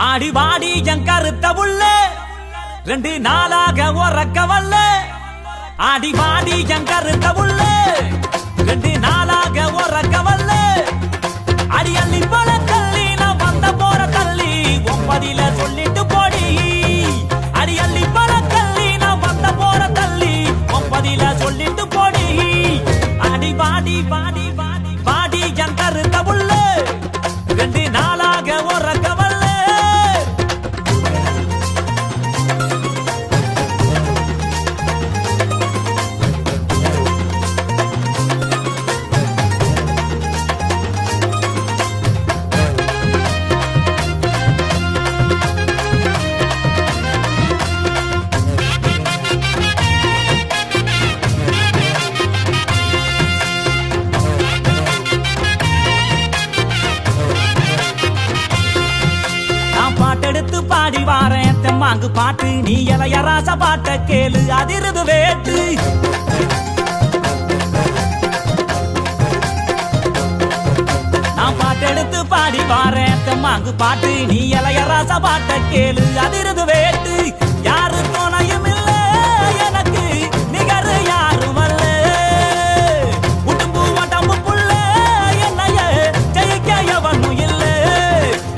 ஆடி வாடி என் கருத்த புள்ள 2 நாளாக உறக்க வல்ல ஆடி வாடி என் கருத்த புள்ள 2 நாளாக உறக்க வல்ல அடி அள்ளி போல தள்ளி நான் வந்த போற தள்ளி ஒன்பதில சொல்லிட்டு போடி அடி அள்ளி போல தள்ளி நான் வந்த போற தள்ளி ஒன்பதில சொல்லிட்டு போடி அடி வாடி வாடி வாடி வாடி என் கருத்த புள்ள 2 நாளாக உறக்க வல்ல எடுத்து பாடி வாரேன் தெம்மாங்கு பாட்டு நீ இளையராச பாட்ட கேளு அதிருது வேட்டு நான் பாட்டெடுத்து பாடி வாரேன் தெம்மாங்கு பாட்டு நீ இளையராச பாட்ட கேளு அதிருது வேட்டு யாரு துணையும் இல்ல எனக்கு நிகர் யாரும் அல்ல உடம்பு உடம்பு புள்ள என்னைய ஜெயிக்க எவனும் இல்ல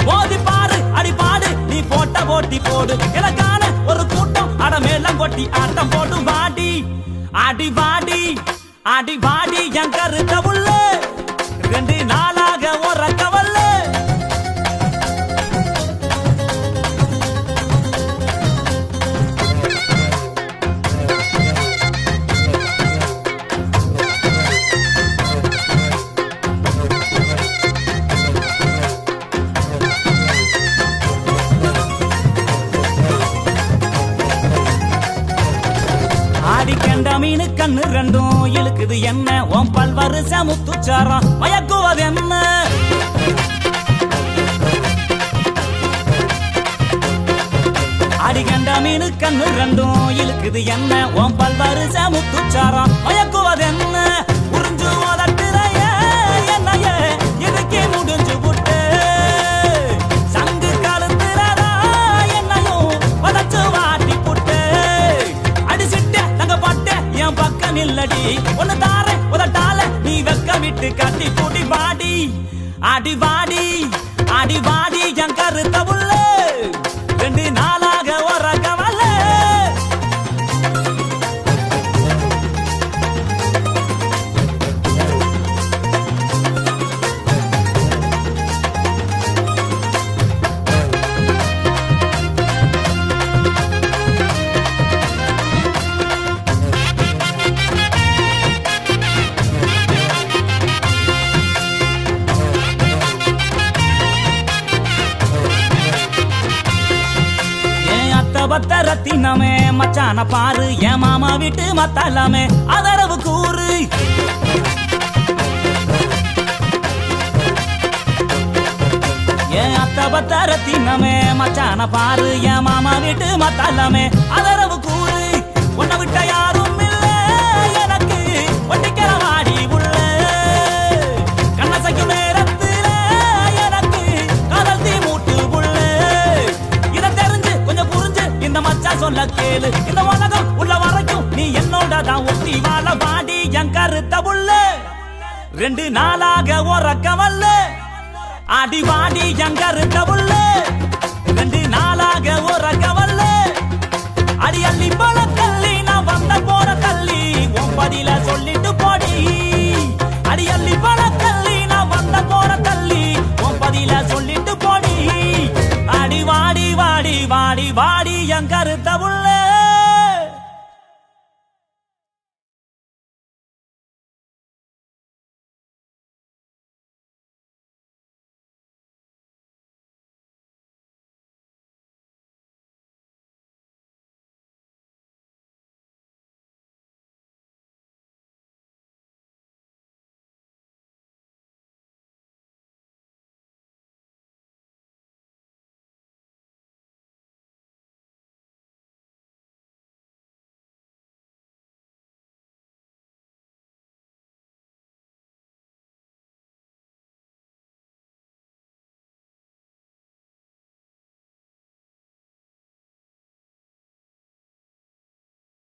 மோதி பாரு அடி பாடு நீ போட்ட போட்டி போடு எனக்கான ஒரு கூட்டம் அடமேலம் கொட்டி ஆட்டம் போடு வாடி அடி வாடி அடி வாடி என் கருத்த புள்ள 2 நாளாக உறக்க வல்ல அடிக்கண்ட மீனு கண்ணு 2ம் இழுக்குது என்ன உன் பல்வருச முத்துச்சாரம் மயக்குவது என்ன அடிக்கண்ட மீனு கண்ணு 2ம் இழுக்குது என்ன உன் பல்வருச முத்துச்சாரம் மயக்குவது என்ன புரிஞ்சு ஓதட்டுறைய என்னைய இதுக்கே முடிஞ்சு புட்டு சங்கு கழுத்துறதா என்னையும் வதச்சு வாட்டி புட்டு அடிச்சிட்ட தங்க பட்ட என் பக்கம் இல்லடி ஒன்னு தார உதட்டால நீ வெக்க விட்டு கட்டி கூட்டி வாடி அடி வாடி அடி வாடி என் கருத்த புள்ள 2 நாளாக உறக்க வல்ல பத்தரத்தினமே மச்சான பாரு என் மாமா வீட்டு மத்தாலமே அதரவு கூறு என் அத்த பத்தரத்தினமே மச்சான பாரு என் மாமா வீட்டு மத்தாலமே அதரவு கூறு உன்னை விட்ட யாரும் இல்ல எனக்கு ஒட்டிக்கிற வாடி உள்ள கண்ணசைக்கும் நேரத்துல எனக்கு காதல் தீ மூட்டு உள்ள இதை தெரிஞ்சு கொஞ்சம் புரிஞ்சு இந்த மச்சா சொல்ல கேளு இந்த உலகம் உள்ள வரைக்கும் நீ என்னோட தான் ஒட்டி வாழ வாடி என் கருத்த புள்ள 2 நாளாக உறக்க வல்ல அடி வாடி என் கருத்த புள்ள 2 நாளாக உறக்க வல்ல அடி அள்ளி போல தள்ளி நான் வந்த போற தள்ளி ஒன்பதில சொல்லிட்டு போடி அடி அள்ளி போல தள்ளி நான் வந்த போற தள்ளி ஒன்பதில சொல்லிட்டு போடி அடி வாடி வாடி வாடி வாடி என் கருத்த புள்ள